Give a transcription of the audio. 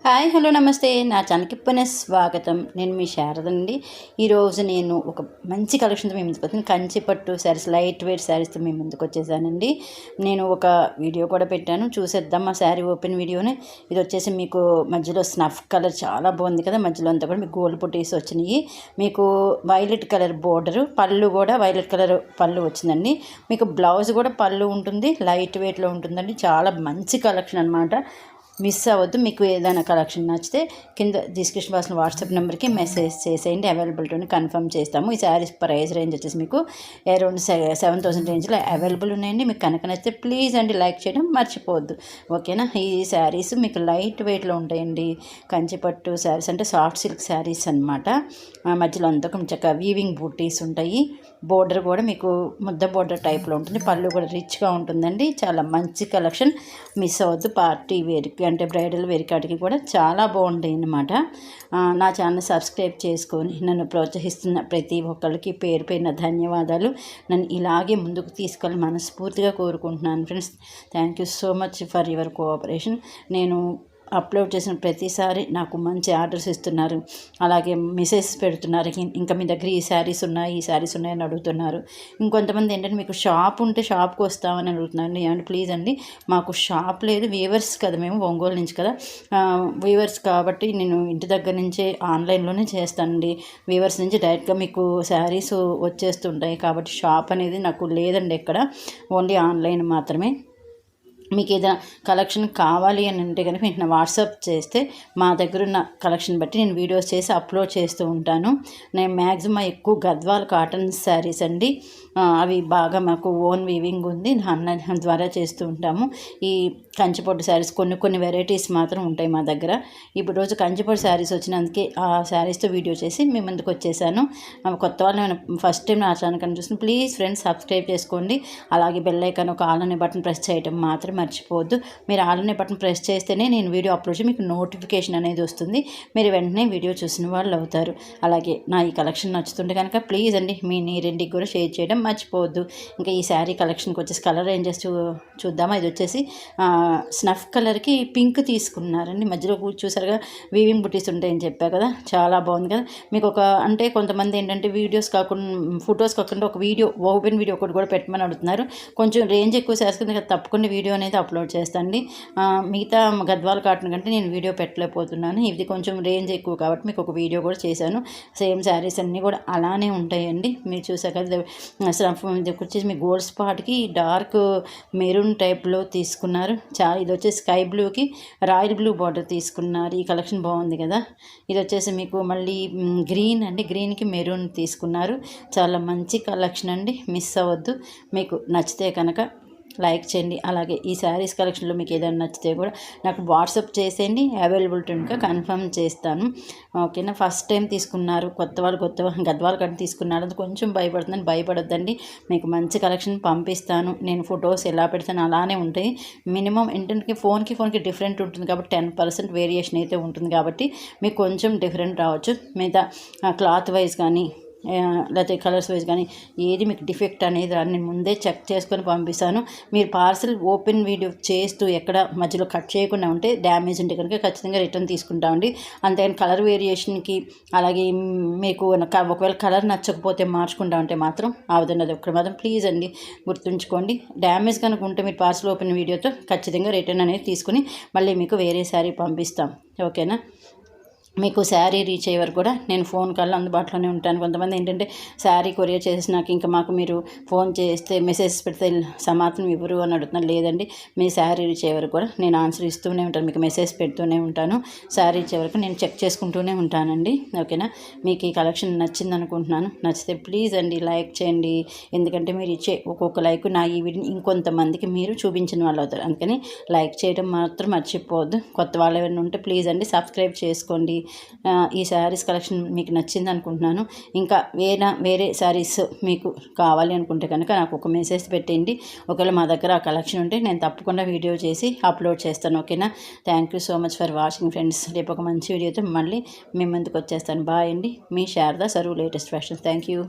Hi hello నమస్తే నా ఛానల్కి స్వాగతం. నేను మీ శారదండి. ఈరోజు నేను ఒక మంచి కలెక్షన్తో మీ ముందుకు వచ్చాను. కంచి పట్టు శారీస్, లైట్ వెయిట్ శారీస్తో మీ ముందుకు వచ్చేసానండి. నేను ఒక వీడియో కూడా పెట్టాను, చూసేద్దాం ఆ శారీ ఓపెన్ వీడియోని. ఇది వచ్చేసి మీకు మధ్యలో స్నఫ్ కలర్ చాలా బాగుంది కదా, మధ్యలో అంతా కూడా మీకు గోల్డ్ పుట్టీస్ వచ్చినాయి. మీకు వైలెట్ కలర్ బోర్డరు, పళ్ళు కూడా వైలెట్ కలర్ పళ్ళు వచ్చిందండి. మీకు బ్లౌజ్ కూడా పళ్ళు ఉంటుంది, లైట్ వెయిట్లో ఉంటుందండి. చాలా మంచి కలెక్షన్ అనమాట. మిస్ అవ్వద్దు. మీకు ఏదైనా కలెక్షన్ నచ్చితే కింద డిస్క్రిప్షన్ బాక్స్లో వాట్సాప్ నెంబర్కి మెసేజ్ చేసేయండి, అవైలబిలిటీని కన్ఫర్మ్ చేస్తాము. ఈ శారీస్ ప్రైస్ రేంజ్ వచ్చేసి మీకు అరౌండ్ 7,000 రేంజ్లో అవైలబుల్ ఉన్నాయండి. మీకు కనుక నచ్చితే ప్లీజ్ అండి లైక్ చేయడం మర్చిపోవద్దు, ఓకేనా. ఈ శారీస్ మీకు లైట్ వెయిట్లో ఉంటాయండి. కంచిపట్టు శారీస్ అంటే సాఫ్ట్ సిల్క్ శారీస్ అనమాట. మధ్యలో అంతా కొంచెం వీవింగ్ బూటీస్ ఉంటాయి. బోర్డర్ కూడా మీకు ముద్ద బోర్డర్ టైప్లో ఉంటుంది. పళ్ళు కూడా రిచ్గా ఉంటుందండి. చాలా మంచి కలెక్షన్, మిస్ అవ్వద్దు. పార్టీ వేర్కి అంటే బ్రైడల్ వేర్ కాటికి కూడా చాలా బాగుంటాయి అన్నమాట. నా ఛానల్ సబ్స్క్రైబ్ చేసుకొని నన్ను ప్రోత్సహిస్తున్న ప్రతి ఒక్కరికి పేరు పేరున ధన్యవాదాలు. నన్ను ఇలాగే ముందుకు తీసుకెళ్ళి మనస్ఫూర్తిగా కోరుకుంటున్నాను friends. Thank you so much for your cooperation. నేను అప్లోడ్ చేసిన ప్రతిసారి నాకు మంచి ఆర్డర్స్ ఇస్తున్నారు, అలాగే మెసేజ్ పెడుతున్నారు. ఇంకా మీ దగ్గర ఈ శారీస్ ఉన్నాయని అడుగుతున్నారు. ఇంకొంతమంది ఏంటంటే మీకు షాప్ ఉంటే షాప్కి వస్తామని అడుగుతున్నారు. ఏమంటే ప్లీజ్ అండి, మాకు షాప్ లేదు, వీవర్స్ కదా, మేము ఒంగోలు నుంచి కదా, వీవర్స్ కాబట్టి నేను ఇంటి దగ్గర నుంచే ఆన్లైన్లోనే చేస్తానండి. వీవర్స్ నుంచి డైరెక్ట్గా మీకు శారీస్ వచ్చేస్తుంటాయి కాబట్టి షాప్ అనేది నాకు లేదండి ఎక్కడ, ఓన్లీ ఆన్లైన్ మాత్రమే. మీకు ఏదైనా కలెక్షన్ కావాలి అని అంటే కనుక మీకు నా వాట్సాప్ చేస్తే మా దగ్గర ఉన్న కలెక్షన్ బట్టి నేను వీడియోస్ చేసి అప్లోడ్ చేస్తూ ఉంటాను. నేను మ్యాక్సిమం ఎక్కువ గద్వాల్ కాటన్ శారీస్ అండి, అవి బాగా మాకు ఓన్ వీవింగ్ ఉంది, దాని ద్వారా చేస్తూ ఉంటాము. ఈ కంచిపట్టు శారీస్ కొన్ని వెరైటీస్ మాత్రం ఉంటాయి మా దగ్గర. ఇప్పుడు రోజు కంచిపట్టు శారీస్ వచ్చినందుకే ఆ శారీస్తో వీడియో చేసి మీ ముందుకు వచ్చేసాను. కొత్త వాళ్ళు ఫస్ట్ టైం నా ఛానల్ కనుక చూసిన ప్లీజ్ ఫ్రెండ్స్ సబ్స్క్రైబ్ చేసుకోండి. అలాగే బెల్ ఐకాన్ ఒక ఆల్ అనే బటన్ ప్రెస్ చేయడం మాత్రం మర్చిపోవద్దు. మీరు ఆల్ అనే బటన్ ప్రెస్ చేస్తేనే నేను వీడియో అప్లోడ్ చేసి మీకు నోటిఫికేషన్ అనేది వస్తుంది. మీరు వెంటనే వీడియో చూసిన వాళ్ళు అవుతారు. అలాగే నా ఈ కలెక్షన్ నచ్చుతుంటే కనుక ప్లీజ్ అండి మీ రెండింటికి కూడా షేర్ చేయడం మర్చిపోవద్దు. ఇంకా ఈ శారీ కలెక్షన్కి వచ్చేసి కలర్ రేంజెస్ చూద్దామా. ఇది వచ్చేసి స్నఫ్ కలర్కి పింక్ తీసుకున్నారండి. మధ్యలో చూసారుగా వీవింగ్ బుటీస్ ఉంటాయని చెప్పా కదా, చాలా బాగుంది కదా. మీకు ఒక అంటే కొంతమంది ఏంటంటే ఫొటోస్ కాకుండా ఒక వీడియో ఓపెన్ వీడియో ఒకటి కూడా పెట్టమని అడుగుతున్నారు. కొంచెం రేంజ్ ఎక్కువ చేస్తుంది కదా, తప్పకుండా వీడియో అనేది అప్లోడ్ చేస్తాండి. మిగతా గద్వాల్ కాటన్ కంటే నేను వీడియో పెట్టలేకపోతున్నాను, ఇది కొంచెం రేంజ్ ఎక్కువ కాబట్టి మీకు ఒక వీడియో కూడా చేశాను. సేమ్ శారీస్ అన్నీ కూడా అలానే ఉంటాయండి. మీరు చూసాక వచ్చేసి మీ గోల్డ్ స్పాట్కి డార్క్ మెరూన్ టైప్లో తీసుకున్నారు. ఇది వచ్చేసి స్కై బ్లూకి రాయల్ బ్లూ బార్డర్ తీసుకున్నారు. ఈ కలెక్షన్ బాగుంది కదా. ఇది వచ్చేసి మీకు మళ్ళీ గ్రీన్ అండి, గ్రీన్కి మెరూన్ తీసుకున్నారు. చాలా మంచి కలెక్షన్ అండి, మిస్ అవ్వద్దు. మీకు నచ్చితే కనుక లైక్ చేయండి. అలాగే ఈ శారీస్ కలెక్షన్లో మీకు ఏదైనా నచ్చితే కూడా నాకు వాట్సాప్ చేసేయండి, అవైలబిలిటీ ఇంకా కన్ఫర్మ్ చేస్తాను, ఓకేనా. ఫస్ట్ టైం తీసుకున్నారు కొత్త గద్వాల కంటే తీసుకున్నారు, అది కొంచెం భయపడొద్దండి. మీకు మంచి కలెక్షన్ పంపిస్తాను. నేను ఫొటోస్ ఎలా పెడతాను అలానే ఉంటాయి. మినిమం ఏంటంటే ఫోన్కి డిఫరెంట్ ఉంటుంది కాబట్టి 10% వేరియేషన్ అయితే ఉంటుంది కాబట్టి మీకు కొంచెం డిఫరెంట్ రావచ్చు. మిగతా క్లాత్ వైజ్ కానీ లేకపోతే కలర్స్ వైజ్ కానీ ఏది మీకు డిఫెక్ట్ అనేది నేను ముందే చెక్ చేసుకొని పంపిస్తాను. మీరు పార్సల్ ఓపెన్ వీడియో చేస్తూ ఎక్కడ మధ్యలో కట్ చేయకుండా ఉంటే డ్యామేజ్ ఉంటే కనుక ఖచ్చితంగా రిటర్న్ తీసుకుంటామండి. అంతేగాని కలర్ వేరియేషన్కి అలాగే మీకు ఒకవేళ కలర్ నచ్చకపోతే మార్చుకుంటా ఉంటే మాత్రం అవదండి. అది ఒక్కటి మాత్రం ప్లీజ్ అండి గుర్తుంచుకోండి. డ్యామేజ్ కనుక ఉంటే మీరు పార్సల్ ఓపెన్ వీడియోతో ఖచ్చితంగా రిటర్న్ అనేది తీసుకుని మళ్ళీ మీకు వేరే శారీ పంపిస్తాం, ఓకేనా. మీకు శారీ రీచ్ అయ్యే వరకు కూడా నేను ఫోన్ కాల్లో అందుబాటులోనే ఉంటాను. కొంతమంది ఏంటంటే శారీ కొరియర్ చేసినాక ఇంకా మాకు మీరు ఫోన్ చేస్తే మెసేజ్ పెడితే సమాధానం ఇవ్వరు అని అడుగుతున్నారు. లేదండి, మీ శారీ రీచ్ అయ్యే వరకు కూడా నేను ఆన్సర్ ఇస్తూనే ఉంటాను, మీకు మెసేజ్ పెడుతూనే ఉంటాను. శారీ రీచ్ అయ్యే వరకు నేను చెక్ చేసుకుంటూనే ఉంటానండి, ఓకేనా. మీకు ఈ కలెక్షన్ నచ్చింది అనుకుంటున్నాను. నచ్చితే ప్లీజ్ అండి లైక్ చేయండి. ఎందుకంటే మీరు ఇచ్చే ఒక్కొక్క లైక్ నా ఈ వీడియోని ఇంకొంతమందికి మీరు చూపించిన వాళ్ళు అవుతారు. అందుకని లైక్ చేయడం మాత్రం మర్చిపోవద్దు. కొత్త వాళ్ళు ఎవరైనా ఉంటే ప్లీజ్ అండి సబ్స్క్రైబ్ చేసుకోండి. ఈ శారీస్ కలెక్షన్ మీకు నచ్చింది అనుకుంటున్నాను. ఇంకా వేరే శారీస్ మీకు కావాలి అనుకుంటే కనుక నాకు ఒక మెసేజ్ పెట్టండి. ఒకవేళ మా దగ్గర ఆ కలెక్షన్ ఉంటే నేను తప్పకుండా వీడియో చేసి అప్లోడ్ చేస్తాను, ఓకేనా. Thank you so much for watching friends. రేపు ఒక మంచి వీడియోతో మళ్ళీ మీ ముందుకు వచ్చేస్తాను. బాయ్ అండి, మీ శారదా సర్వ్ లేటెస్ట్ ఫ్యాషన్స్. Thank you.